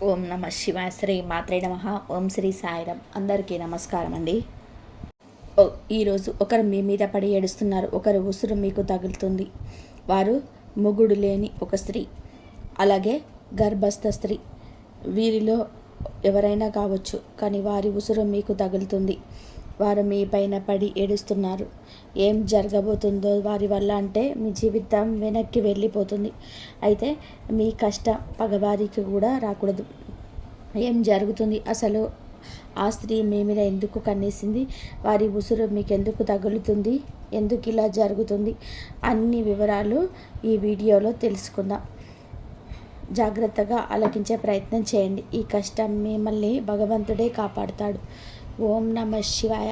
ఓం నమ శివాయ. శ్రీ మాత్రే నమః. ఓం శ్రీ సాయిరాం. అందరికీ నమస్కారం అండి. ఈరోజు ఒకరు మీ మీద పడి ఏడుస్తున్నారు. ఒకరు ఉసురు మీకు తగులుతుంది. వారు మొగుడు లేని ఒక స్త్రీ, అలాగే గర్భస్థ స్త్రీ. వీరిలో ఎవరైనా కావచ్చు, కానీ వారి ఉసురు మీకు తగులుతుంది. వారు మీ పైన పడి ఏడుస్తున్నారు. ఏం జరగబోతుందో వారి వల్ల అంటే మీ జీవితం వెనక్కి వెళ్ళిపోతుంది. అయితే మీ కష్టం పగవారికి కూడా రాకూడదు. ఏం జరుగుతుంది అసలు? ఆ స్త్రీ మీ మీద ఎందుకు కన్నేసింది? వారి ఉసురు మీకు ఎందుకు తగులుతుంది? ఎందుకు ఇలా జరుగుతుంది? అన్ని వివరాలు ఈ వీడియోలో తెలుసుకుందాం. జాగ్రత్తగా ఆలకించే ప్రయత్నం చేయండి. ఈ కష్టం మిమ్మల్ని భగవంతుడే కాపాడుతాడు. ఓం నమ శివాయ.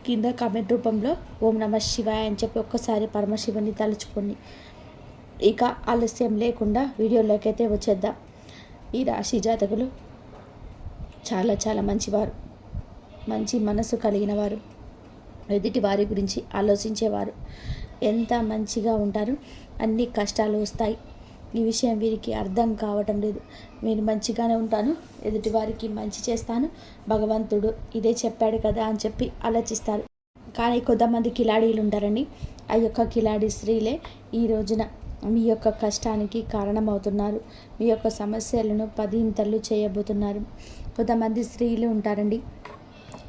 కింద కామెంట్ రూపంలో ఓం నమ శివాయ అని చెప్పి ఒక్కసారి పరమశివుని తలుచుకోండి. ఇక ఆలస్యం లేకుండా వీడియోలోకి అయితే వచ్చేద్దాం. ఈ రాశి జాతకులు చాలా చాలా మంచివారు, మంచి మనసు కలిగిన వారు, ఎదుటి వారి గురించి ఆలోచించేవారు. ఎంత మంచిగా ఉంటారు. అన్ని కష్టాలు వస్తాయి. ఈ విషయం వీరికి అర్థం కావటం లేదు. నేను మంచిగానే ఉంటాను, ఎదుటి వారికి మంచి చేస్తాను, భగవంతుడు ఇదే చెప్పాడు కదా అని చెప్పి ఆలోచిస్తారు. కానీ కొంతమంది కిలాడీలు ఉంటారండి. ఆ యొక్క కిలాడీ స్త్రీలే ఈ రోజున మీ యొక్క కష్టానికి కారణమవుతున్నారు. మీ యొక్క సమస్యలను పదింతలు చేయబోతున్నారు. కొంతమంది స్త్రీలు ఉంటారండి,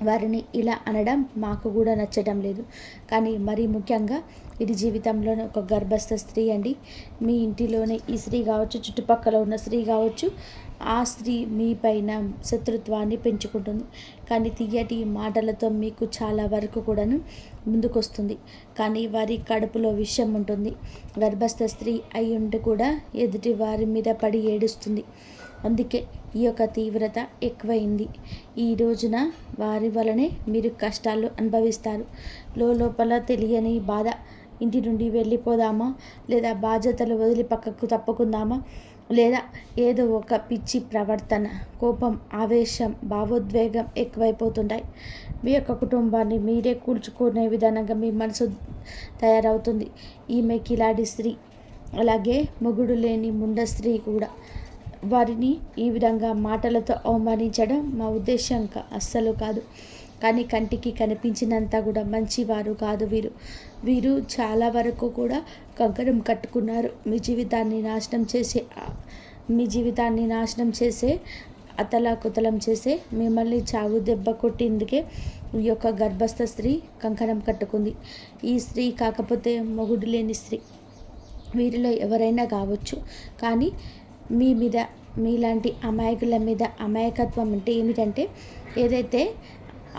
వారిని ఇలా అనడం మాకు కూడా నచ్చడం లేదు. కానీ మరీ ముఖ్యంగా ఇది జీవితంలోనే ఒక గర్భస్థ స్త్రీ అండి. మీ ఇంటిలోనే ఈ స్త్రీ కావచ్చు, చుట్టుపక్కల ఉన్న స్త్రీ కావచ్చు, ఆ స్త్రీ మీ పైన శత్రుత్వాన్ని పెంచుకుంటుంది. కానీ తీయటి మాటలతో మీకు చాలా వరకు కూడాను ముందుకొస్తుంది. కానీ వారి కడుపులో విషం ఉంటుంది. గర్భస్థ స్త్రీ అయి ఉండి కూడా ఎదుటి వారి మీద పడి ఏడుస్తుంది. అందుకే ఈ యొక్క తీవ్రత ఎక్కువైంది. ఈ రోజున వారి వలనే మీరు కష్టాలు అనుభవిస్తారు. లోపల తెలియని బాధ. ఇంటి నుండి వెళ్ళిపోదామా, లేదా బాధ్యతలు వదిలి పక్కకు తప్పుకుందామా, లేదా ఏదో ఒక పిచ్చి ప్రవర్తన, కోపం, ఆవేశం, భావోద్వేగం ఎక్కువైపోతుంటాయి. మీ యొక్క కుటుంబాన్ని మీరే కూల్చుకునే విధానంగా మీ మనసు తయారవుతుంది. ఈమె కిలాడి స్త్రీ, అలాగే మొగుడు లేని ముండ స్త్రీ కూడా. వారిని ఈ విధంగా మాటలతో అవమానించడం మా ఉద్దేశం అస్సలు కాదు. కానీ కంటికి కనిపించినంత కూడా మంచివారు కాదు వీరు. వీరు చాలా వరకు కూడా కంకణం కట్టుకున్నారు. మీ జీవితాన్ని నాశనం చేసే అతలాకుతలం చేసే, మిమ్మల్ని చావు దెబ్బ కొట్టిందుకే ఈ యొక్క గర్భస్థ స్త్రీ కంకణం కట్టుకుంది. ఈ స్త్రీ కాకపోతే మొగుడు లేని స్త్రీ. వీరిలో ఎవరైనా కావచ్చు, కానీ మీ మీద, మీలాంటి అమాయకుల మీద అమాయకత్వం అంటే ఏమిటంటే, ఏదైతే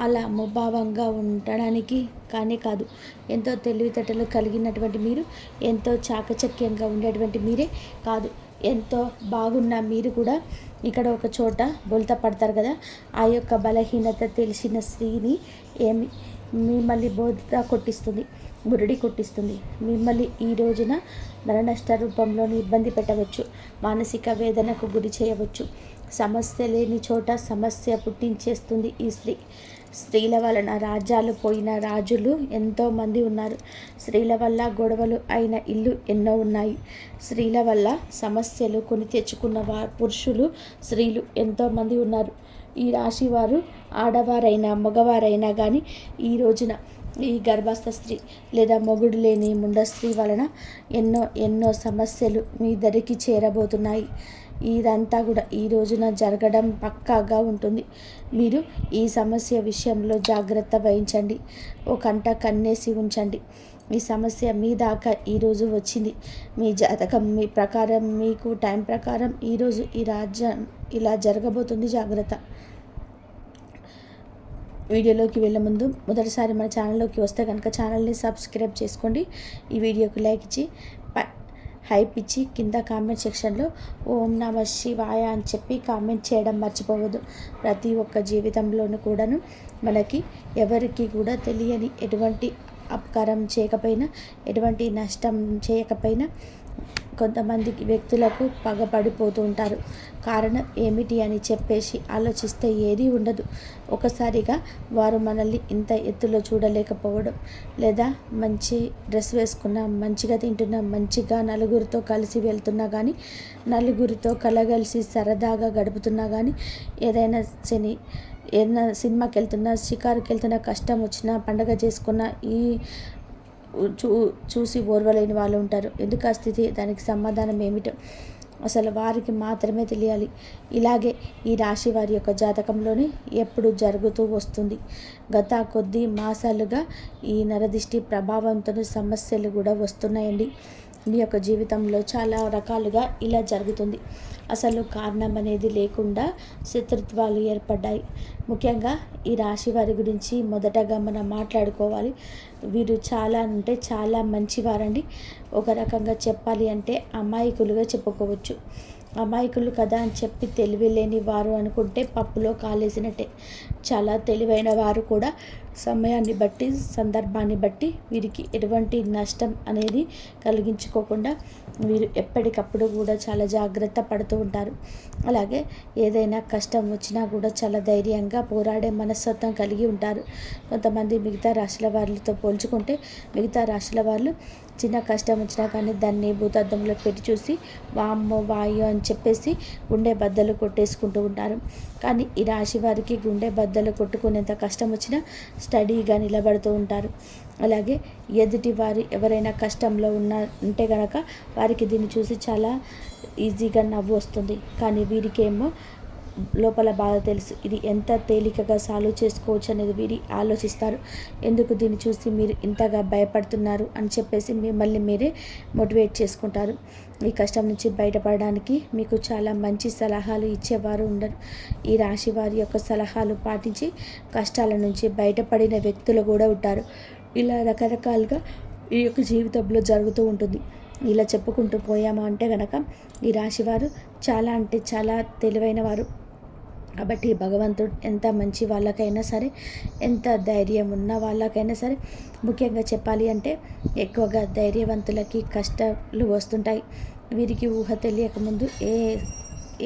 అలా ముభావంగా ఉండడానికి కానీ కాదు. ఎంతో తెలివితేటలు కలిగినటువంటి మీరు, ఎంతో చాకచక్యంగా ఉండేటువంటి మీరే కాదు, ఎంతో బాగున్న మీరు కూడా ఇక్కడ ఒక చోట బొల్త పడతారు కదా. ఆ యొక్క బలహీనత తెలిసిన స్త్రీని మిమ్మల్ని బోధ కొట్టిస్తుంది, బురుడి కొట్టిస్తుంది. మిమ్మల్ని ఈ రోజున నరనష్ట రూపంలో ఇబ్బంది పెట్టవచ్చు, మానసిక వేదనకు గురి చేయవచ్చు. సమస్య లేని చోట సమస్య పుట్టించేస్తుంది ఈ స్త్రీ. స్త్రీల వలన రాజ్యాలు పోయిన రాజులు ఎంతోమంది ఉన్నారు. స్త్రీల వల్ల గొడవలు అయిన ఇల్లు ఎన్నో ఉన్నాయి. స్త్రీల వల్ల సమస్యలు కొని తెచ్చుకున్న పురుషులు, స్త్రీలు ఎంతోమంది ఉన్నారు. ఈ రాశి వారు ఆడవారైనా మగవారైనా కానీ ఈ రోజున ఈ గర్భస్థ స్త్రీ లేదా మొగుడు లేని ముండ స్త్రీ వలన ఎన్నో ఎన్నో సమస్యలు మీ దరికి చేరబోతున్నాయి. ఇదంతా కూడా ఈ రోజున జరగడం పక్కాగా ఉంటుంది. మీరు ఈ సమస్య విషయంలో జాగ్రత్త వహించండి. ఓ కంట కన్నేసి ఉంచండి. ఈ సమస్య మీ దాకా ఈరోజు వచ్చింది. మీ జాతకం మీ ప్రకారం, మీకు టైం ప్రకారం ఈరోజు ఈ రాజ్యం ఇలా జరగబోతుంది. జాగ్రత్త. వీడియోలోకి వెళ్ళే ముందు మొదటిసారి మన ఛానల్లోకి వస్తే కనుక ఛానల్ని సబ్స్క్రైబ్ చేసుకోండి. ఈ వీడియోకి లైక్ ఇచ్చి హైప్ ఇచ్చి కింద కామెంట్ సెక్షన్లో ఓం నమ శివాయ అని చెప్పి కామెంట్ చేయడం మర్చిపోవద్దు. ప్రతి ఒక్క జీవితంలోనూ కూడాను మనకి ఎవరికి కూడా తెలియని ఎటువంటి అపకారం చేయకపోయినా, ఎటువంటి నష్టం చేయకపోయినా కొంతమందికి వ్యక్తులకు పగపడిపోతూ ఉంటారు. కారణం ఏమిటి అని చెప్పేసి ఆలోచిస్తే ఏదీ ఉండదు. ఒకసారిగా వారు మనల్ని ఇంత ఎత్తులో చూడలేకపోవడం, లేదా మంచి డ్రెస్ వేసుకున్నా, మంచిగా తింటున్నా, మంచిగా నలుగురితో కలిసి వెళ్తున్నా కానీ, నలుగురితో కలగలిసి సరదాగా గడుపుతున్నా కానీ, ఏదైనా సినిమాకి వెళ్తున్నా, షికారుకి వెళ్తున్నా, కష్టం వచ్చినా, పండగ చేసుకున్నా ఈ చూసి ఓర్వలేని వాళ్ళు ఉంటారు. ఎందుకు ఆ స్థితి? దానికి సమాధానం ఏమిటో అసలు వారికి మాత్రమే తెలియాలి. ఇలాగే ఈ రాశి వారి యొక్క జాతకంలోనే ఎప్పుడు జరుగుతూ వస్తుంది. గత కొద్ది మాసాలుగా ఈ నరదిష్టి ప్రభావంతో సమస్యలు కూడా వస్తున్నాయండి. మీ యొక్క జీవితంలో చాలా రకాలుగా ఇలా జరుగుతుంది. అసలు కారణం అనేది లేకుండా శత్రుత్వాలు ఏర్పడ్డాయి. ముఖ్యంగా ఈ రాశి వారి గురించి మొదటగా మనం మాట్లాడుకోవాలి. వీరు చాలా అంటే చాలా మంచివారండి. ఒక రకంగా చెప్పాలి అంటే అమాయకులుగా చెప్పుకోవచ్చు. అమాయకులు కదా అని చెప్పి తెలివి లేని వారు అనుకుంటే పప్పులో కాలేసినట్టే. చాలా తెలివైన వారు కూడా సమయాన్ని బట్టి, సందర్భాన్ని బట్టి వీరికి ఎటువంటి నష్టం అనేది కలిగించుకోకుండా వీరు ఎప్పటికప్పుడు కూడా చాలా జాగ్రత్త పడుతూ ఉంటారు. అలాగే ఏదైనా కష్టం వచ్చినా కూడా చాలా ధైర్యంగా పోరాడే మనస్తత్వం కలిగి ఉంటారు. కొంతమంది మిగతా రాశుల వారితో పోల్చుకుంటే మిగతా రాశుల వాళ్ళు చిన్న కష్టం వచ్చినా కానీ దాన్ని భూతద్దంలో పెట్టి చూసి వామ్మో వాయో అని చెప్పేసి గుండె బద్దలు కొట్టేసుకుంటూ ఉంటారు. కానీ ఈ రాశి వారికి గుండె బద్దలు కొట్టుకునేంత కష్టం వచ్చినా స్టడీగా నిలబడుతూ ఉంటారు. అలాగే ఎదుటి వారు ఎవరైనా కష్టంలో ఉంటే గనక వారికి దీన్ని చూసి చాలా ఈజీగా నవ్వు వస్తుంది. కానీ వీరికేమో లోపల బాధ తెలుసు. ఇది ఎంత తేలికగా సాల్వ్ చేసుకోవచ్చు అనేది వీరి ఆలోచిస్తారు. ఎందుకు దీన్ని చూసి మీరు ఇంతగా భయపడుతున్నారు అని చెప్పేసి మిమ్మల్ని మీరే మోటివేట్ చేసుకుంటారు. ఈ కష్టం నుంచి బయటపడడానికి మీకు చాలా మంచి సలహాలు ఇచ్చేవారు ఉండరు. ఈ రాశి వారి యొక్క సలహాలు పాటించి కష్టాల నుంచి బయటపడిన వ్యక్తులు కూడా ఉంటారు. ఇలా రకరకాలుగా ఈ యొక్క జీవితంలో జరుగుతూ ఉంటుంది. ఇలా చెప్పుకుంటూ పోయామా అంటే కనుక ఈ రాశివారు చాలా అంటే చాలా తెలివైన వారు. కాబట్టి భగవంతుడు ఎంత మంచి వాళ్ళకైనా సరే, ఎంత ధైర్యం ఉన్న వాళ్ళకైనా సరే, ముఖ్యంగా చెప్పాలి అంటే ఎక్కువగా ధైర్యవంతులకి కష్టాలు వస్తుంటాయి. వీరికి ఊహ తెలియకముందు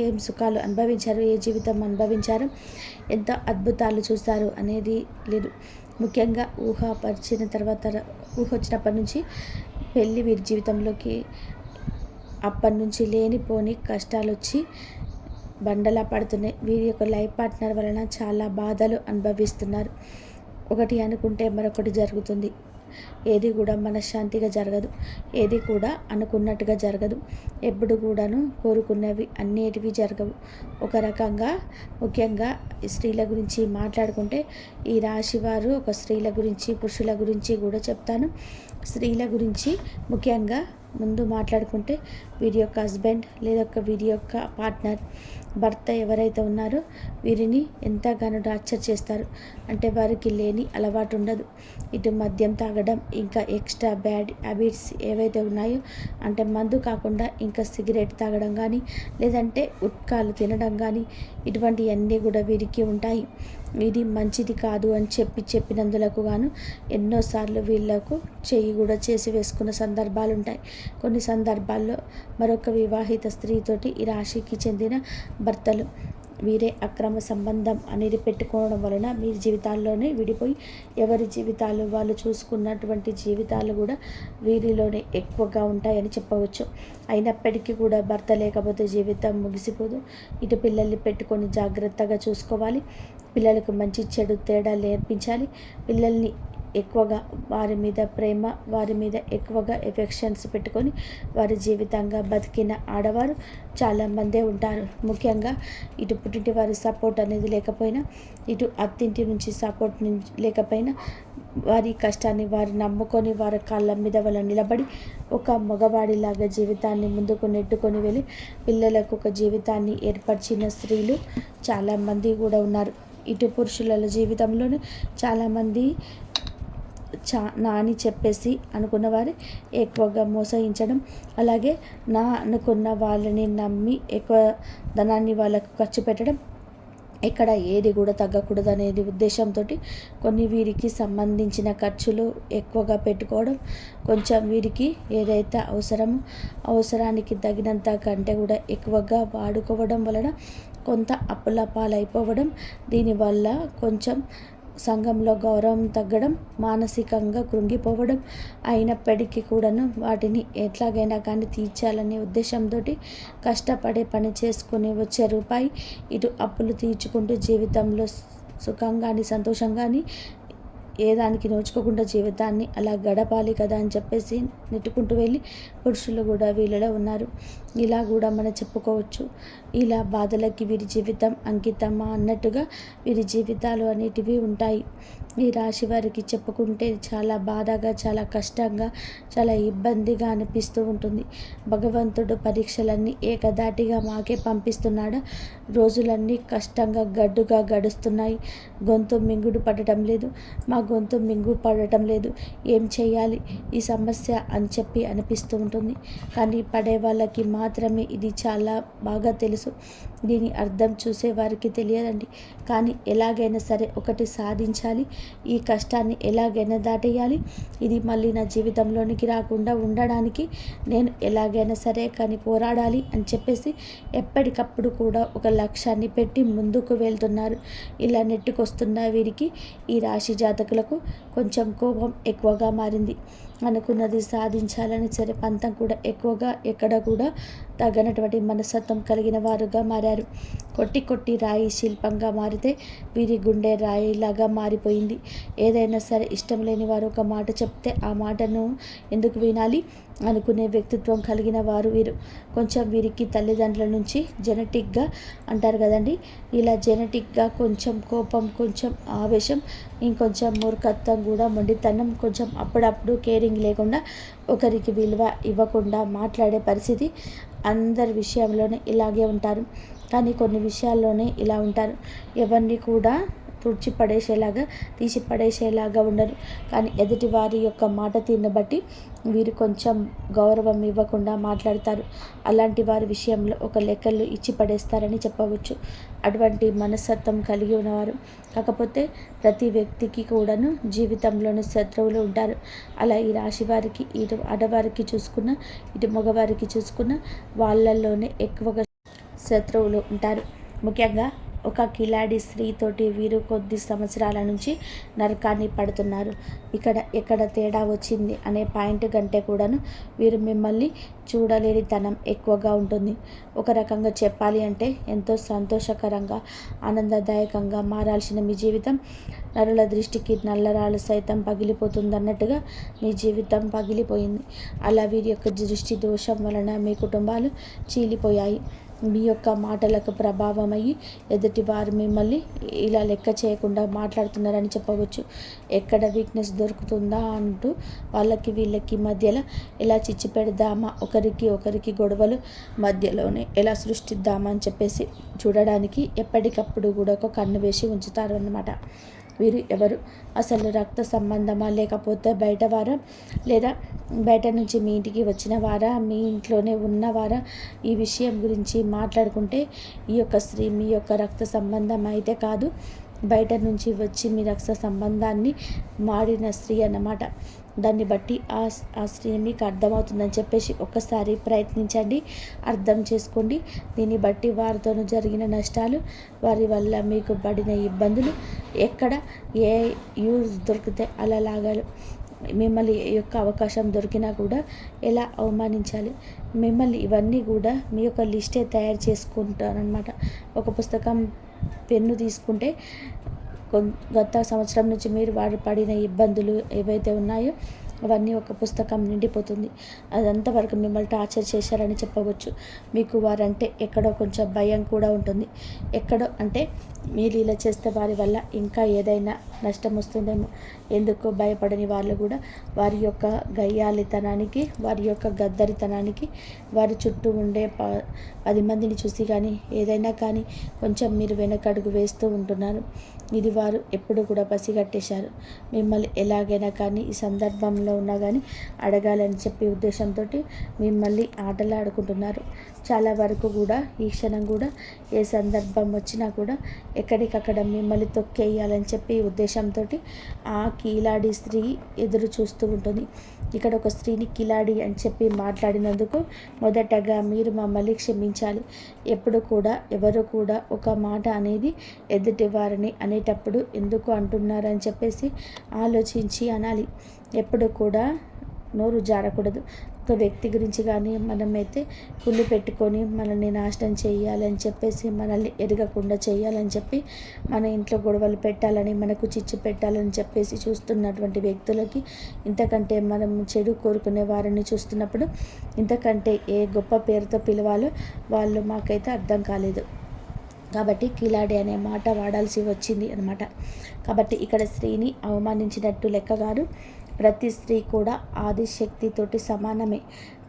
ఏం సుఖాలు అనుభవించారు, ఏ జీవితం అనుభవించారు, ఎంత అద్భుతాలు చూస్తారు అనేది లేదు. ముఖ్యంగా ఊహ వచ్చినప్పటి నుంచి పెళ్ళి వీరి జీవితంలోకి అప్పటి నుంచి లేనిపోని కష్టాలు వచ్చి బండలా పడుతున్నాయి. వీరి యొక్క లైఫ్ పార్ట్నర్ వలన చాలా బాధలు అనుభవిస్తున్నారు. ఒకటి అనుకుంటే మరొకటి జరుగుతుంది. ఏది కూడా మనశ్శాంతిగా జరగదు. ఏది కూడా అనుకున్నట్టుగా జరగదు. ఎప్పుడు కూడాను కోరుకున్నవి అన్నిటివి జరగవు. ఒక రకంగా ముఖ్యంగా స్త్రీల గురించి మాట్లాడుకుంటే ఈ రాశి వారు ఒక స్త్రీల గురించి, పురుషుల గురించి కూడా చెప్తాను. స్త్రీల గురించి ముఖ్యంగా ముందు మాట్లాడుకుంటే వీరి యొక్క హస్బెండ్ లేదా వీరి యొక్క పార్ట్నర్, భర్త ఎవరైతే ఉన్నారో వీరిని ఎంతగానో టార్చర్ చేస్తారు. అంటే వారికి లేని అలవాటు ఉండదు. ఇటు మద్యం తాగడం, ఇంకా ఎక్స్ట్రా బ్యాడ్ హ్యాబిట్స్ ఏవైతే ఉన్నాయో, అంటే మందు కాకుండా ఇంకా సిగరెట్ తాగడం కానీ, లేదంటే ఉట్కాలు తినడం కానీ, ఇటువంటివన్నీ కూడా వీరికి ఉంటాయి. ఇది మంచిది కాదు అని చెప్పినందులకు గాను ఎన్నోసార్లు వీళ్ళకు చెయ్యి కూడా చేసి వేసుకున్న సందర్భాలు ఉంటాయి. కొన్ని సందర్భాల్లో మరొక వివాహిత స్త్రీతోటి ఈ రాశికి చెందిన భర్తలు వీరే అక్రమ సంబంధం అనేది పెట్టుకోవడం వలన మీ జీవితాల్లోనే విడిపోయి ఎవరి జీవితాలు వాళ్ళు చూసుకున్నటువంటి జీవితాలు కూడా వీరిలోనే ఎక్కువగా ఉంటాయని చెప్పవచ్చు. అయినప్పటికీ కూడా భర్త లేకపోతే జీవితం ముగిసిపోదు. ఇటు పిల్లల్ని పెట్టుకొని జాగ్రత్తగా చూసుకోవాలి. పిల్లలకు మంచి చెడు తేడా నేర్పించాలి. పిల్లల్ని ఎక్కువగా వారి మీద ప్రేమ, వారి మీద ఎక్కువగా ఎఫెక్షన్స్ పెట్టుకొని వారి జీవితంగా బతికిన ఆడవారు చాలామందే ఉంటారు. ముఖ్యంగా ఇటు పుట్టింటి వారి సపోర్ట్ అనేది లేకపోయినా, ఇటు అత్తింటి నుంచి సపోర్ట్ లేకపోయినా, వారి కష్టాన్ని వారు నమ్ముకొని వారి కాళ్ళ మీద వాళ్ళు నిలబడి ఒక మగవాడిలాగా జీవితాన్ని ముందుకు నెట్టుకొని వెళ్ళి పిల్లలకు ఒక జీవితాన్ని ఏర్పరిచిన స్త్రీలు చాలామంది కూడా ఉన్నారు. ఇటు పురుషుల జీవితంలోనూ చాలామంది నా అని చెప్పేసి అనుకున్న వారు ఎక్కువగా మోసగించడం, అలాగే నా అనుకున్న వాళ్ళని నమ్మి ఎక్కువ ధనాన్ని వాళ్ళకు ఖర్చు పెట్టడం, ఎక్కడ ఏది కూడా తగ్గకూడదు అనేది ఉద్దేశంతో కొన్ని వీరికి సంబంధించిన ఖర్చులు ఎక్కువగా పెట్టుకోవడం, కొంచెం వీరికి ఏదైతే అవసరానికి తగినంత కంటే కూడా ఎక్కువగా వాడుకోవడం వలన కొంత అప్పుల పాలైపోవడం, దీనివల్ల కొంచెం సంఘంలో గౌరవం తగ్గడం, మానసికంగా కృంగిపోవడం, అయినప్పటికీ కూడాను వాటిని ఎట్లాగైనా కానీ తీర్చాలనే ఉద్దేశంతో కష్టపడే పని చేసుకుని వచ్చే రూపాయి ఇటు అప్పులు తీర్చుకుంటూ జీవితంలో సుఖం కానీ సంతోషం కానీ ఏ దానికి నోచుకోకుండా జీవితాన్ని అలా గడపాలి కదా అని చెప్పేసి నెట్టుకుంటూ వెళ్ళి పురుషులు కూడా వీళ్ళలో ఉన్నారు. ఇలా కూడా మనం చెప్పుకోవచ్చు. ఇలా బాధలకి వీరి జీవితం అంకితమా అన్నట్టుగా వీరి జీవితాలు అనేటివి ఉంటాయి. ఈ రాశి వారికి చెప్పుకుంటే చాలా బాధగా, చాలా కష్టంగా, చాలా ఇబ్బందిగా అనిపిస్తూ ఉంటుంది. భగవంతుడు పరీక్షలన్నీ ఏకధాటిగా మాకే పంపిస్తున్నాడా? రోజులన్నీ కష్టంగా గడ్డుగా గడుస్తున్నాయి. గొంతు మింగుడు పడటం లేదు, మా గొంతు మింగు పడటం లేదు, ఏం చేయాలి ఈ సమస్య అని చెప్పి అనిపిస్తూ ఉంటుంది. కానీ పడే వాళ్ళకి మాత్రమే ఇది చాలా బాగా తెలుసు. దీని అర్థం చూసే వారికి తెలియదండి. కానీ ఎలాగైనా సరే ఒకటి సాధించాలి, ఈ కష్టాన్ని ఎలాగైనా దాటేయాలి, ఇది మళ్ళీ నా జీవితంలోనికి రాకుండా ఉండడానికి నేను ఎలాగైనా సరే కానీ పోరాడాలి అని చెప్పేసి ఎప్పటికప్పుడు కూడా ఒక లక్ష్యాన్ని పెట్టి ముందుకు వెళ్తున్నారు. ఇలా నెట్టుకొస్తున్న వీరికి ఈ రాశి జాతకులకు కొంచెం కోపం ఎక్కువగా మారింది. అనుకున్నది సాధించాలని సరే పంతం కూడా ఎక్కువగా ఎక్కడ కూడా తగ్గనటువంటి మనస్తత్వం కలిగిన వారుగా మారారు. కొట్టి కొట్టి రాయి శిల్పంగా మారితే వీరి గుండె రాయిలాగా మారిపోయింది. ఏదైనా సరే ఇష్టం లేని వారు ఒక మాట చెప్తే ఆ మాటను ఎందుకు వినాలి అనుకునే వ్యక్తిత్వం కలిగిన వారు వీరు. కొంచెం వీరికి తల్లిదండ్రుల నుంచి జెనెటిక్గా అంటారు కదండి, ఇలా జెనెటిక్గా కొంచెం కోపం, కొంచెం ఆవేశం, ఇంకొంచెం మూర్ఖత్వం కూడా, మొండితనం, కొంచెం అప్పుడప్పుడు కేరింగ్ లేకుండా ఒకరికి విలువ ఇవ్వకుండా మాట్లాడే పరిస్థితి. అందరి విషయంలోనే ఇలాగే ఉంటారు. కానీ కొన్ని విషయాల్లోనే ఇలా ఉంటారు. ఎవరిని కూడా తుడిచి పడేసేలాగా, తీసి పడేసేలాగా ఉండరు. కానీ ఎదుటి వారి యొక్క మాట తీరును బట్టి వీరు కొంచెం గౌరవం ఇవ్వకుండా మాట్లాడతారు. అలాంటి వారి విషయంలో ఒక లెక్కలు ఇచ్చి పడేస్తారని చెప్పవచ్చు. అటువంటి మనస్తత్వం కలిగి ఉన్నవారు. కాకపోతే ప్రతి వ్యక్తికి కూడాను జీవితంలోని శత్రువులు ఉంటారు. అలా ఈ రాశి వారికి, ఇటు ఆడవారికి చూసుకున్న, ఇటు మగవారికి చూసుకున్న వాళ్ళల్లోనే ఎక్కువగా శత్రువులు ఉంటారు. ముఖ్యంగా ఒక కిలాడి స్త్రీతోటి వీరు కొద్ది సంవత్సరాల నుంచి నరకాన్ని పడుతున్నారు. ఎక్కడ తేడా వచ్చింది అనే పాయింట్ కంటే కూడాను వీరు మిమ్మల్ని చూడలేనితనం ఎక్కువగా ఉంటుంది. ఒక రకంగా చెప్పాలి అంటే ఎంతో సంతోషకరంగా, ఆనందదాయకంగా మారాల్సిన మీ జీవితం నరుల దృష్టికి నల్లరాలు సైతం పగిలిపోతుందన్నట్టుగా మీ జీవితం పగిలిపోయింది. అలా వీరి యొక్క దృష్టి దోషం వలన మీ కుటుంబాలు చీలిపోయాయి. మీ యొక్క మాటలకు ప్రభావం అయ్యి ఎదుటి వారు మిమ్మల్ని ఇలా లెక్క చేయకుండా మాట్లాడుతున్నారని చెప్పవచ్చు. ఎక్కడ వీక్నెస్ దొరుకుతుందా అంటూ వాళ్ళకి వీళ్ళకి మధ్యలో ఎలా చిచ్చు పెడదామా, ఒకరికి గొడవలు మధ్యలోనే ఎలా సృష్టిద్దామా అని చెప్పేసి చూడడానికి ఎప్పటికప్పుడు కూడా ఒక కన్ను వేసి ఉంచుతారు అన్నమాట. వీరు ఎవరు? అసలు రక్త సంబంధమా, లేకపోతే బయటవారా, లేదా బయట నుంచి మీ ఇంటికి వచ్చిన వారా, మీ ఇంట్లోనే ఉన్నవారా? ఈ విషయం గురించి మాట్లాడుకుంటే ఈ యొక్క స్త్రీ మీ యొక్క రక్త సంబంధం అయితే కాదు, బయట నుంచి వచ్చి మీ రక్త సంబంధాన్ని మాడిన స్త్రీ అన్నమాట. దాన్ని బట్టి ఆ స్త్రీ మీకు అర్థమవుతుందని చెప్పేసి ఒక్కసారి ప్రయత్నించండి, అర్థం చేసుకోండి. దీన్ని బట్టి వారితోనూ జరిగిన నష్టాలు, వారి వల్ల మీకు పడిన ఇబ్బందులు, ఎక్కడ ఏ యూజ్ దొరికితే అలా లాగాలి, మిమ్మల్ని యొక్క అవకాశం దొరికినా కూడా ఎలా అవమానించాలి, మిమ్మల్ని ఇవన్నీ కూడా మీ యొక్క లిస్టే తయారు చేసుకుంటారనమాట. ఒక పుస్తకం, పెన్ను తీసుకుంటే గత సంవత్సరం నుంచి మీరు వారు పడిన ఇబ్బందులు ఏవైతే ఉన్నాయో అవన్నీ ఒక పుస్తకం నిండిపోతుంది. అదంతా వరకు మిమ్మల్ని టార్చర్ చేశారని చెప్పవచ్చు. మీకు వారంటే ఎక్కడో కొంచెం భయం కూడా ఉంటుంది. ఎక్కడో అంటే మీరు ఇలా చేస్తే వారి వల్ల ఇంకా ఏదైనా నష్టం వస్తుందేమో, ఎందుకో భయపడని వాళ్ళు కూడా వారి యొక్క గయ్యాలితనానికి, వారి యొక్క గద్దరితనానికి, వారి చుట్టూ ఉండే 10 మందిని చూసి కానీ ఏదైనా కానీ కొంచెం మీరు వెనకడుగు వేస్తూ ఉంటున్నారు. ఇది వారు ఎప్పుడు కూడా పసిగట్టేశారు. మిమ్మల్ని ఎలాగైనా కానీ ఈ సందర్భంలో ఉన్నా కానీ అడగాలని చెప్పి ఉద్దేశంతో మిమ్మల్ని ఆటలాడుకుంటున్నారు. చాలా వరకు కూడా ఈ క్షణం కూడా ఏ సందర్భం వచ్చినా కూడా ఎక్కడికక్కడ మిమ్మల్ని తొక్కేయాలని చెప్పి ఉద్దేశంతో ఆ కిలాడి స్త్రీ ఎదురు చూస్తూ ఉంటుంది. ఇక్కడ ఒక స్త్రీని కిలాడి అని చెప్పి మాట్లాడినందుకు మొదటగా మీరు మమ్మల్ని క్షమించాలి. ఎప్పుడు కూడా ఎవరు కూడా ఒక మాట అనేది ఎదుటి వారిని అనేటప్పుడు ఎందుకు అంటున్నారని చెప్పేసి ఆలోచించి అనాలి. ఎప్పుడు కూడా నోరు జారకూడదు. ఒక వ్యక్తి గురించి కానీ మనమైతే కుళ్ళు పెట్టుకొని మనల్ని నాశనం చేయాలని చెప్పేసి మనల్ని ఎరగకుండా చేయాలని చెప్పి మన ఇంట్లో గొడవలు పెట్టాలని మనకు చిచ్చు పెట్టాలని చెప్పేసి చూస్తున్నటువంటి వ్యక్తులకి ఇంతకంటే మనం చెడు కోరుకునే వారిని చూస్తున్నప్పుడు ఇంతకంటే ఏ గొప్ప పేరుతో పిలవాలో వాళ్ళు మాకైతే అర్థం కాలేదు. కాబట్టి కిలాడి అనే మాట వాడాల్సి వచ్చింది అనమాట. కాబట్టి ఇక్కడ స్త్రీని అవమానించినట్టు లెక్క కాదు. ప్రతి స్త్రీ కూడా ఆదిశక్తితోటి సమానమే.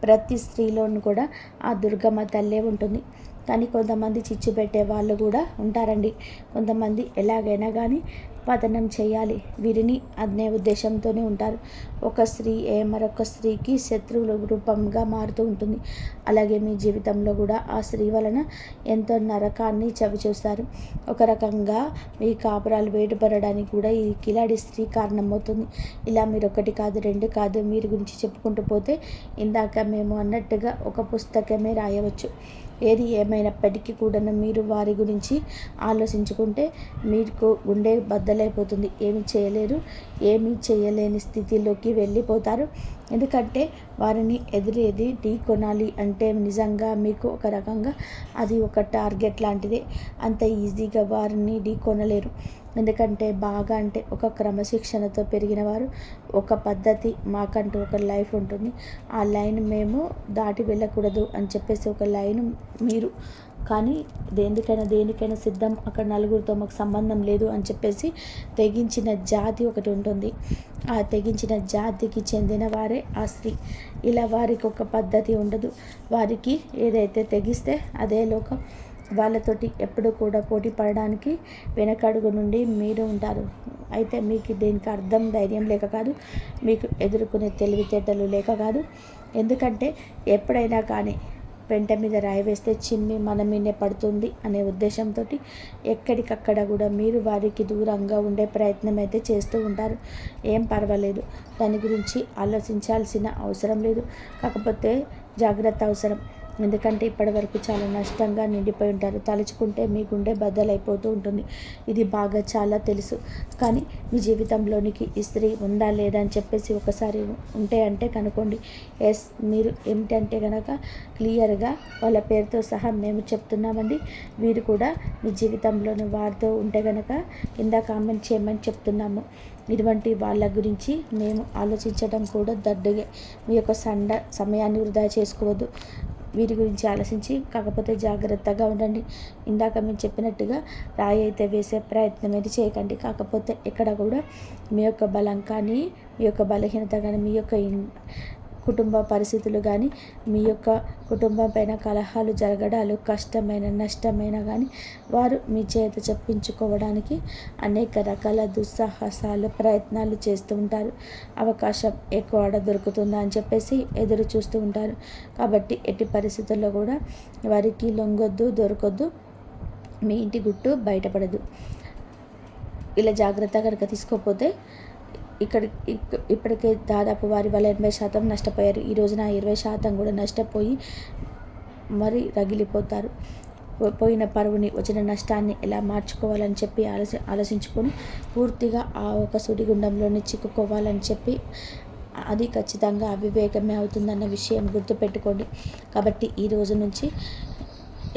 ప్రతి స్త్రీలోనూ కూడా ఆ దుర్గమ్మ తల్లే ఉంటుంది. కానీ కొంతమంది చిచ్చు పెట్టే వాళ్ళు కూడా ఉంటారండి. కొంతమంది ఎలాగైనా కానీ పతనం చేయాలి వీరిని అనే ఉద్దేశంతోనే ఉంటారు. ఒక స్త్రీ మరొక స్త్రీకి శత్రువుల రూపంగా మారుతూ ఉంటుంది. అలాగే మీ జీవితంలో కూడా ఆ స్త్రీ వలన ఎంతో నరకాన్ని చవిచూస్తారు. ఒక రకంగా మీ కాపురాలు వేటుపడడానికి కూడా ఈ కిలాడి స్త్రీ కారణమవుతుంది. ఇలా మీరు ఒకటి కాదు రెండు కాదు మీరు గురించి చెప్పుకుంటూ పోతే ఇందాక మేము అన్నట్టుగా ఒక పుస్తకమే రాయవచ్చు. ఏది ఏమైనప్పటికీ కూడా మీరు వారి గురించి ఆలోచించుకుంటే మీకు గుండె బద్దలైపోతుంది. ఏమి చేయలేరు, ఏమీ చేయలేని స్థితిలోకి వెళ్ళిపోతారు. ఎందుకంటే వారిని ఎదురేది ఢీ కొనాలి అంటే నిజంగా మీకు ఒక రకంగా అది ఒక టార్గెట్ లాంటిదే. అంత ఈజీగా వారిని ఢీ కొనలేరు. ఎందుకంటే బాగా అంటే ఒక క్రమశిక్షణతో పెరిగిన వారు ఒక పద్ధతి మాకంటూ ఒక లైఫ్ ఉంటుంది. ఆ లైన్ మేము దాటి వెళ్ళకూడదు అని చెప్పేసి ఒక లైన్ మీరు కానీ దేనికైనా సిద్ధం. అక్కడ నలుగురితో మాకు సంబంధం లేదు అని చెప్పేసి తెగించిన జాతి ఒకటి ఉంటుంది. ఆ తెగించిన జాతికి చెందిన వారే ఆ స్త్రీ. ఇలా వారికి ఒక పద్ధతి ఉండదు. వారికి ఏదైతే తెగిస్తే అదే లోకం. వాళ్ళతోటి ఎప్పుడు కూడా పోటీ పడడానికి వెనకడుగు నుండి మీరు ఉంటారు. అయితే మీకు దీనికి అర్థం ధైర్యం లేక కాదు, మీకు ఎదుర్కొనే తెలివితేటలు లేక కాదు. ఎందుకంటే ఎప్పుడైనా కానీ పెంట మీద రాయి వేస్తే చిమ్మి మన మీదే పడుతుంది అనే ఉద్దేశంతో ఎక్కడికక్కడ కూడా మీరు వారికి దూరంగా ఉండే ప్రయత్నం అయితే చేస్తూ ఉంటారు. ఏం పర్వాలేదు, దాని గురించి ఆలోచించాల్సిన అవసరం లేదు. కాకపోతే జాగ్రత్త అవసరం. ఎందుకంటే ఇప్పటివరకు చాలా నష్టంగా నిండిపోయి ఉంటారు. తలుచుకుంటే మీ గుండె బద్దలైపోతూ ఉంటుంది. ఇది బాగా చాలా తెలుసు. కానీ మీ జీవితంలోనికి ఈ స్త్రీ ఉందా లేదా అని చెప్పేసి ఒకసారి ఉంటే అంటే కనుక్కోండి. ఎస్, మీరు ఏమిటంటే కనుక క్లియర్గా వాళ్ళ పేరుతో సహా మేము చెప్తున్నామండి. వీరు కూడా మీ జీవితంలోని వారితో ఉంటే కనుక కింద కామెంట్ చేయమని చెప్తున్నాము. ఇటువంటి వాళ్ళ గురించి మేము ఆలోచించడం కూడా దడ్డుగా. మీ యొక్క సమయాన్ని వృధా చేసుకోవద్దు. వీరి గురించి ఆలోచించి కాకపోతే జాగ్రత్తగా ఉండండి. ఇందాక మేము చెప్పినట్టుగా రాయి అయితే వేసే ప్రయత్నం అయితే చేయకండి. కాకపోతే ఎక్కడ కూడా మీ యొక్క బలం కానీ మీ యొక్క బలహీనత కానీ మీ యొక్క కుటుంబ పరిస్థితులు కానీ మీ యొక్క కుటుంబం పైన కలహాలు జరగడాలు కష్టమైన నష్టమైన కానీ వారు మీ చేత చెప్పించుకోవడానికి అనేక రకాల దుస్సాహసాలు ప్రయత్నాలు చేస్తూ ఉంటారు. అవకాశం ఎక్కువ దొరుకుతుందా అని చెప్పేసి ఎదురు చూస్తూ ఉంటారు. కాబట్టి ఎట్టి పరిస్థితుల్లో కూడా వారికి లొంగొద్దు, దొరకొద్దు. మీ ఇంటి గుట్టు బయటపడదు. ఇలా జాగ్రత్త కనుక తీసుకోకపోతే ఇప్పటికే దాదాపు వారి వల్ల 80% నష్టపోయారు. ఈ రోజున 20% కూడా నష్టపోయి మరి రగిలిపోతారు. పోయిన పరువుని వచ్చిన నష్టాన్ని ఎలా మార్చుకోవాలని చెప్పి ఆలోచించుకొని పూర్తిగా ఆ ఒక సుడిగుండంలోనే చిక్కుకోవాలని చెప్పి అది ఖచ్చితంగా అవివేకమే అవుతుందన్న విషయం గుర్తుపెట్టుకోండి. కాబట్టి ఈ రోజు నుంచి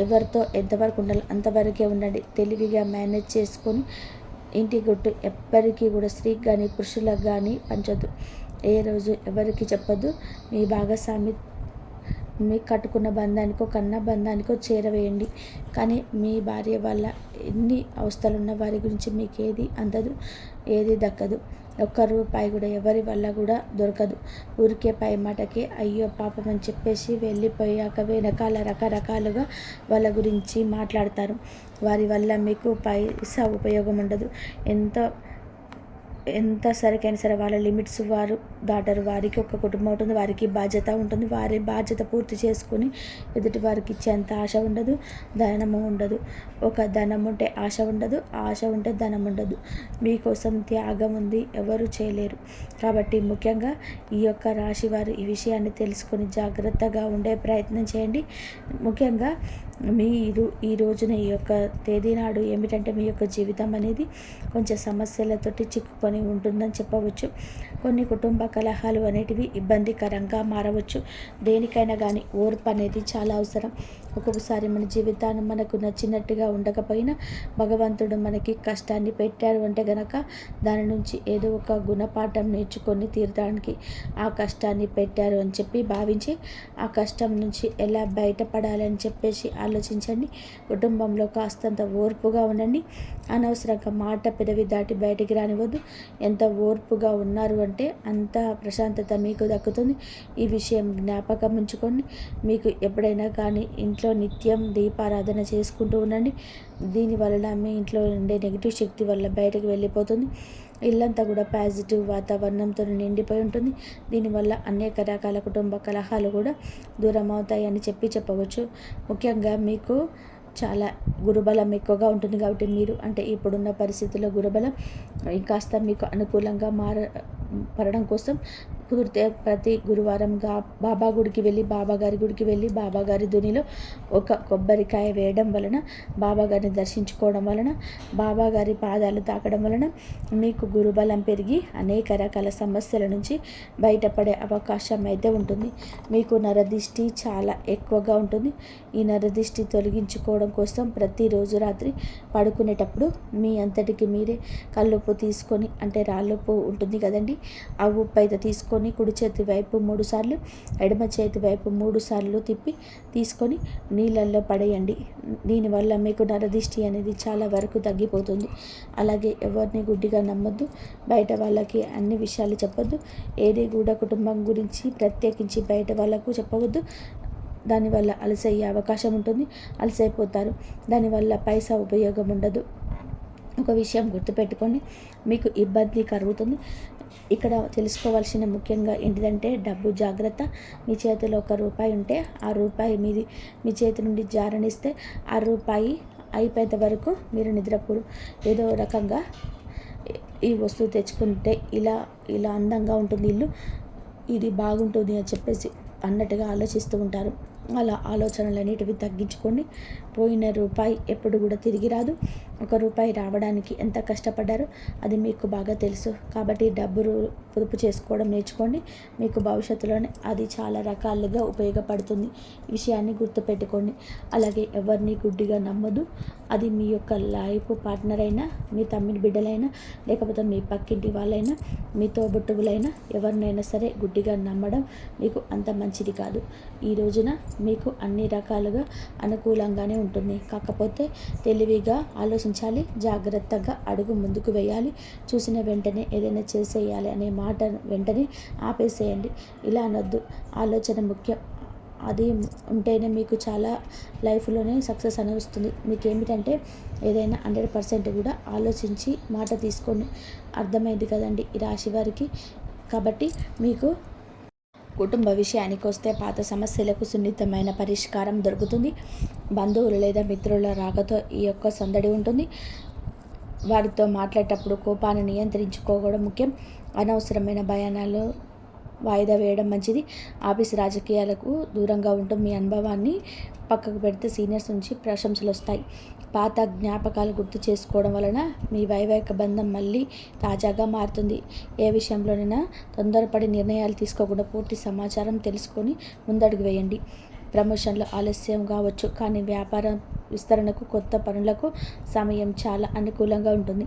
ఎవరితో ఎంతవరకు ఉండాలో అంతవరకే ఉండండి. తెలివిగా మేనేజ్ చేసుకొని ఇంటి గుట్టు ఎవ్వరికి కూడా స్త్రీకి కానీ పురుషులకు కానీ పంచొద్దు. ఏ రోజు ఎవరికి చెప్పొద్దు. మీ భాగస్వామి మీ కట్టుకున్న బంధానికో కన్న బంధానికో చేరవేయండి. కానీ మీ భార్య వల్ల ఎన్ని అవస్థలున్న వారి గురించి మీకు ఏది అందదు, ఏది దక్కదు. ఒక్క రూపాయి కూడా ఎవరి వల్ల కూడా దొరకదు. ఊరికే పై మాటకే అయ్యో పాపం అని చెప్పేసి వెళ్ళిపోయాక వెనకాల రకరకాలుగా వాళ్ళ గురించి మాట్లాడతారు. వారి వల్ల మీకు పైసా ఉపయోగం ఉండదు. ఎంతో ఎంత సరికైనా సరే వాళ్ళ లిమిట్స్ వారు దాటరు. వారికి ఒక కుటుంబం ఉంటుంది, వారికి బాధ్యత ఉంటుంది. వారి బాధ్యత పూర్తి చేసుకుని ఎదుటి వారికి ఇచ్చేంత ఆశ ఉండదు, ధనము ఉండదు. ఒక ధనం ఉంటే ఆశ ఉండదు, ఆశ ఉంటే ధనం ఉండదు. మీకోసం త్యాగం ఉంది, ఎవరు చేయలేరు. కాబట్టి ముఖ్యంగా ఈ యొక్క రాశి వారు ఈ విషయాన్ని తెలుసుకొని జాగ్రత్తగా ఉండే ప్రయత్నం చేయండి. ముఖ్యంగా మీరు ఈ రోజున ఈ యొక్క తేదీ నాడు ఏమిటంటే మీ యొక్క జీవితం అనేది కొంచెం సమస్యలతోటి చిక్కుకొని ఉంటుందని చెప్పవచ్చు. కొన్ని కుటుంబ కలహాలు అనేటివి ఇబ్బందికరంగా మారవచ్చు. దేనికైనా కానీ ఓర్పు అనేది చాలా అవసరం. ఒక్కొక్కసారి మన జీవితాన్ని మనకు నచ్చినట్టుగా ఉండకపోయినా భగవంతుడు మనకి కష్టాన్ని పెట్టారు అంటే గనక దాని నుంచి ఏదో ఒక గుణపాఠం నేర్చుకొని తీరడానికి ఆ కష్టాన్ని పెట్టారు అని చెప్పి భావించి ఆ కష్టం నుంచి ఎలా బయటపడాలని చెప్పేసి ఆలోచించండి. కుటుంబంలో కాస్తంత ఓర్పుగా ఉండండి. అనవసరంగా మాట పెదవి దాటి బయటికి రానివ్వద్దు. ఎంత ఓర్పుగా ఉన్నారు అంటే అంత ప్రశాంతత మీకు దక్కుతుంది. ఈ విషయం జ్ఞాపకం ఉంచుకోండి. మీకు ఎప్పుడైనా కానీ ఇంట్లో నిత్యం దీపారాధన చేసుకుంటూ ఉండండి. దీనివలన మీ ఇంట్లో ఉండే నెగిటివ్ శక్తి వల్ల బయటకు వెళ్ళిపోతుంది. ఇల్లంతా కూడా పాజిటివ్ వాతావరణంతో నిండిపోయి ఉంటుంది. దీనివల్ల అనేక రకాల కుటుంబ కలహాలు కూడా దూరం అవుతాయని చెప్పవచ్చు. ముఖ్యంగా మీకు చాలా గురుబలం ఎక్కువగా ఉంటుంది కాబట్టి మీరు అంటే ఇప్పుడున్న పరిస్థితుల్లో గురుబలం ఇంకాస్త మీకు అనుకూలంగా పడడం కోసం కుదిరితే ప్రతి గురువారంగా బాబా గుడికి వెళ్ళి బాబాగారి గుడికి వెళ్ళి బాబాగారి ధునిలో ఒక కొబ్బరికాయ వేయడం వలన, బాబాగారిని దర్శించుకోవడం వలన, బాబాగారి పాదాలు తాకడం వలన మీకు గురుబలం పెరిగి అనేక రకాల సమస్యల నుంచి బయటపడే అవకాశం అయితే ఉంటుంది. మీకు నరదిష్టి చాలా ఎక్కువగా ఉంటుంది. ఈ నరదిష్టి తొలగించుకోవడం కోసం ప్రతిరోజు రాత్రి పడుకునేటప్పుడు మీ అంతటికి మీరే కల్లుప్పు తీసుకొని అంటే రాళ్ళుప్పు ఉంటుంది కదండి, ఆ ఉప్పు అయితే తీసుకొని కుడి చేతి వైపు 3 సార్లు, ఎడమ చేతి వైపు 3 సార్లు తీసుకొని నీళ్ళల్లో పడేయండి. దీనివల్ల మీకు నరదిష్టి అనేది చాలా వరకు తగ్గిపోతుంది. అలాగే ఎవరిని గుడ్డిగా నమ్మొద్దు. బయట వాళ్ళకి అన్ని విషయాలు చెప్పొద్దు. ఏది కూడా కుటుంబం గురించి ప్రత్యేకించి బయట వాళ్ళకు చెప్పవద్దు. దానివల్ల అలసయ్యే అవకాశం ఉంటుంది. అలసైపోతారు. దానివల్ల పైసా ఉపయోగం ఉండదు. ఒక విషయం గుర్తుపెట్టుకోండి, మీకు ఇబ్బంది కలుగుతుంది. ఇక్కడ తెలుసుకోవాల్సిన ముఖ్యంగా ఏంటిదంటే డబ్బు జాగ్రత్త. మీ చేతిలో ₹1 ఉంటే ఆ రూపాయి మీ చేతి నుండి జారనిస్తే ఆ రూపాయి అయిపోయేంత వరకు మీరు నిద్రపోరు. ఏదో రకంగా ఈ వస్తువు తెచ్చుకుంటే ఇలా అందంగా ఉంటుంది ఇల్లు, ఇది బాగుంటుంది అని చెప్పేసి అన్నట్టుగా ఆలోచిస్తూ ఉంటారు. అలా ఆలోచనలు అనేటివి తగ్గించుకోండి. పోయిన రూపాయి ఎప్పుడు కూడా తిరిగి రాదు. ₹1 రావడానికి ఎంత కష్టపడ్డారో అది మీకు బాగా తెలుసు. కాబట్టి డబ్బు పొదుపు చేసుకోవడం నేర్చుకోండి. మీకు భవిష్యత్తులోనే అది చాలా రకాలుగా ఉపయోగపడుతుంది. ఈ విషయాన్ని గుర్తుపెట్టుకోండి. అలాగే ఎవరిని గుడ్డిగా నమ్మొద్దు. అది మీ యొక్క లైఫ్ పార్ట్నర్ అయినా, మీ తమ్మిడి బిడ్డలైనా, లేకపోతే మీ పక్కింటి వాళ్ళైనా, మీ తోబుట్టువులైనా, ఎవరినైనా సరే గుడ్డిగా నమ్మడం మీకు అంత మంచిది కాదు. ఈ రోజున మీకు అన్ని రకాలుగా అనుకూలంగానే ఉంటుంది. కాకపోతే తెలివిగా ఆలోచించాలి, జాగ్రత్తగా అడుగు ముందుకు వేయాలి. చూసిన వెంటనే ఏదైనా చేసేయాలి అనే మాట వెంటనే ఆపేసేయండి. ఇలా అనొద్దు. ఆలోచన ముఖ్యం. అది ఉంటేనే మీకు చాలా లైఫ్లోనే సక్సెస్ అని వస్తుంది. మీకు ఏమిటంటే ఏదైనా 100% కూడా ఆలోచించి మాట తీసుకోండి. అర్థమైంది కదండి ఈ రాశి వారికి. కాబట్టి మీకు కుటుంబ విషయానికి వస్తే పాత సమస్యలకు సున్నితమైన పరిష్కారం దొరుకుతుంది. బంధువులు లేదా మిత్రుల రాకతో ఈ యొక్క సందడి ఉంటుంది. వారితో మాట్లాడేటప్పుడు కోపాన్ని నియంత్రించుకోవడం ముఖ్యం. అనవసరమైన భయానాలు వాయిదా వేయడం మంచిది. ఆఫీస్ రాజకీయాలకు దూరంగా ఉంటూ మీ అనుభవాన్ని పక్కకు పెడితే సీనియర్స్ నుంచి ప్రశంసలు వస్తాయి. పాత జ్ఞాపకాలు గుర్తు చేసుకోవడం వలన మీ వైవాహిక బంధం మళ్ళీ తాజాగా మారుతుంది. ఏ విషయంలోనైనా తొందరపడి నిర్ణయాలు తీసుకోకుండా పూర్తి సమాచారం తెలుసుకొని ముందడుగు వేయండి. ప్రమోషన్లో ఆలస్యం కావచ్చు, కానీ వ్యాపార విస్తరణకు, కొత్త పనులకు సమయం చాలా అనుకూలంగా ఉంటుంది.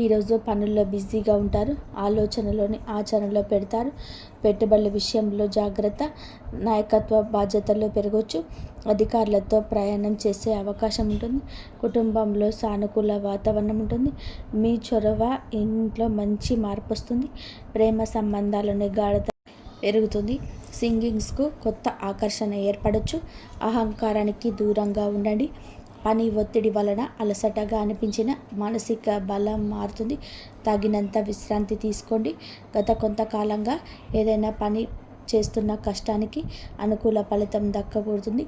ఈరోజు పనుల్లో బిజీగా ఉంటారు. ఆలోచనలోని ఆచరణలో పెడతారు. పెట్టుబడుల విషయంలో జాగ్రత్త. నాయకత్వ బాధ్యతల్లో పెరగవచ్చు. అధికారులతో ప్రయాణం చేసే అవకాశం ఉంటుంది. కుటుంబంలో సానుకూల వాతావరణం ఉంటుంది. మీ చొరవ ఇంట్లో మంచి మార్పు వస్తుంది. ప్రేమ సంబంధాలను గాఢత పెరుగుతుంది. సింగింగ్స్కు కొత్త ఆకర్షణ ఏర్పడవచ్చు. అహంకారానికి దూరంగా ఉండండి. పని ఒత్తిడి వలన అలసటగా అనిపించిన మానసిక బలం మారుతుంది. తగినంత విశ్రాంతి తీసుకోండి. గత కొంతకాలంగా ఏదైనా పని చేస్తున్న కష్టానికి అనుకూల ఫలితం దక్కకూడుతుంది.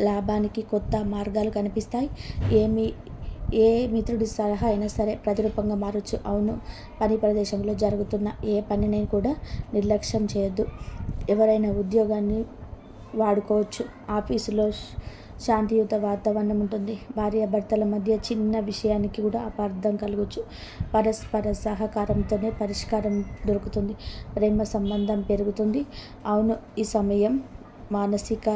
లాభానికి కొత్త మార్గాలు కనిపిస్తాయి. ఏ మిత్రుడి సలహా అయినా సరే ప్రతిరూపంగా మారచ్చు. అవును, పని ప్రదేశంలో జరుగుతున్న ఏ పనిని కూడా నిర్లక్ష్యం చేయొద్దు. ఎవరైనా ఉద్యోగాన్ని వాడుకోవచ్చు. ఆఫీసులో శాంతియుత వాతావరణం ఉంటుంది. భార్యాభర్తల మధ్య చిన్న విషయానికి కూడా అపార్థం కలగవచ్చు. పరస్పర సహకారంతోనే పరిష్కారం దొరుకుతుంది. ప్రేమ సంబంధం పెరుగుతుంది. అవును, ఈ సమయం మానసిక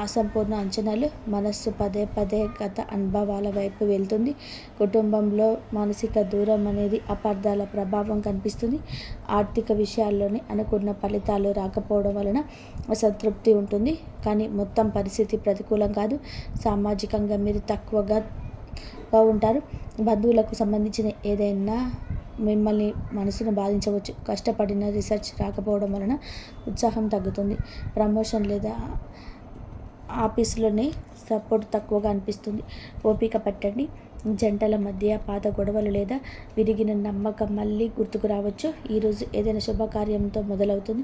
అసంపూర్ణ అంచనాలు, మనస్సు పదే పదే గత అనుభవాల వైపు వెళ్తుంది. కుటుంబంలో మానసిక దూరం అనేది అపార్థాల ప్రభావం కనిపిస్తుంది. ఆర్థిక విషయాల్లోని అనుకున్న ఫలితాలు రాకపోవడం వలన అసంతృప్తి ఉంటుంది. కానీ మొత్తం పరిస్థితి ప్రతికూలం కాదు. సామాజికంగా మీరు తక్కువగా ఉంటారు. బంధువులకు సంబంధించిన ఏదైనా మిమ్మల్ని మనసును బాధించవచ్చు. కష్టపడిన రీసెర్చ్ రాకపోవడం వలన ఉత్సాహం తగ్గుతుంది. ప్రమోషన్ లేదా ఆఫీసులోనే సపోర్ట్ తక్కువగా అనిపిస్తుంది. ఓపిక పట్టండి. జంటల మధ్య పాత గొడవలు లేదా విరిగిన నమ్మకం మళ్ళీ గుర్తుకు రావచ్చు. ఈరోజు ఏదైనా శుభకార్యంతో మొదలవుతుంది.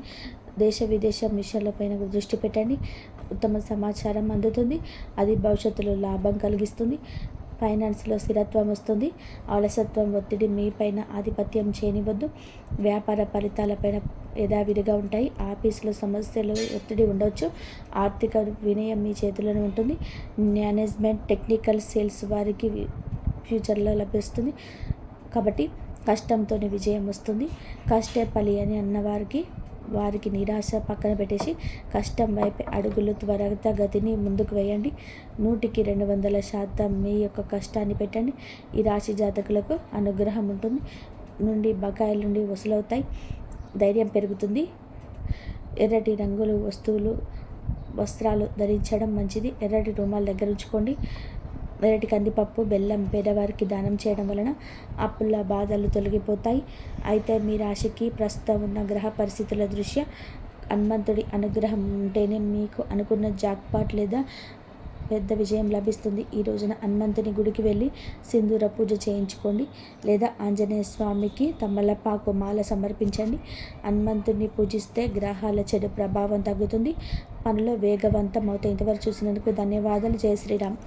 దేశ విదేశ మిషన్లపైన దృష్టి పెట్టండి. ఉత్తమ సమాచారం అందుతుంది. అది భవిష్యత్తులో లాభం కలిగిస్తుంది. ఫైనాన్స్లో స్థిరత్వం వస్తుంది. అలసత్వం, ఒత్తిడి మీపైన ఆధిపత్యం చేయనివ్వద్దు. వ్యాపార ఫలితాలపైన యథావిధిగా ఉంటాయి. ఆఫీసులో సమస్యలు, ఒత్తిడి ఉండవచ్చు. ఆర్థిక వినయం మీ చేతిలోనే ఉంటుంది. మేనేజ్మెంట్, టెక్నికల్, సేల్స్ వారికి ఫ్యూచర్లో లభిస్తుంది. కాబట్టి కష్టంతోనే విజయం వస్తుంది. కష్టే ఫలి అని వారికి నిరాశ పక్కన పెట్టేసి కష్టం వైపు అడుగులు త్వరితగతిని ముందుకు వేయండి. 100% మీ యొక్క కష్టాన్ని పెట్టండి. ఈ రాశి జాతకులకు అనుగ్రహం నుండి బకాయిల నుండి వసూలవుతాయి. ధైర్యం పెరుగుతుంది. ఎర్రటి రంగులు వస్త్రాలు ధరించడం మంచిది. ఎర్రటి రుమాల దగ్గర ఉంచుకోండి. ఎర్రటి కందిపప్పు, బెల్లం పేదవారికి దానం చేయడం వలన అప్పుల బాధలు తొలగిపోతాయి. అయితే మీ రాశికి ప్రస్తుతం ఉన్న గ్రహ పరిస్థితుల దృష్ట్యా హనుమంతుడి అనుగ్రహం ఉంటేనే మీకు అనుకున్న జాక్పాట్ లేదా పెద్ద విజయం లభిస్తుంది. ఈ రోజున హనుమంతుని గుడికి వెళ్ళి సింధూర పూజ చేయించుకోండి. లేదా ఆంజనేయ స్వామికి తమలపాకు మాల సమర్పించండి. హనుమంతుడిని పూజిస్తే గ్రహాల చెడు ప్రభావం తగ్గుతుంది. పనులు వేగవంతం అవుతాయి. ఇంతవరకు చూసినందుకు ధన్యవాదాలు. జై శ్రీరామ్.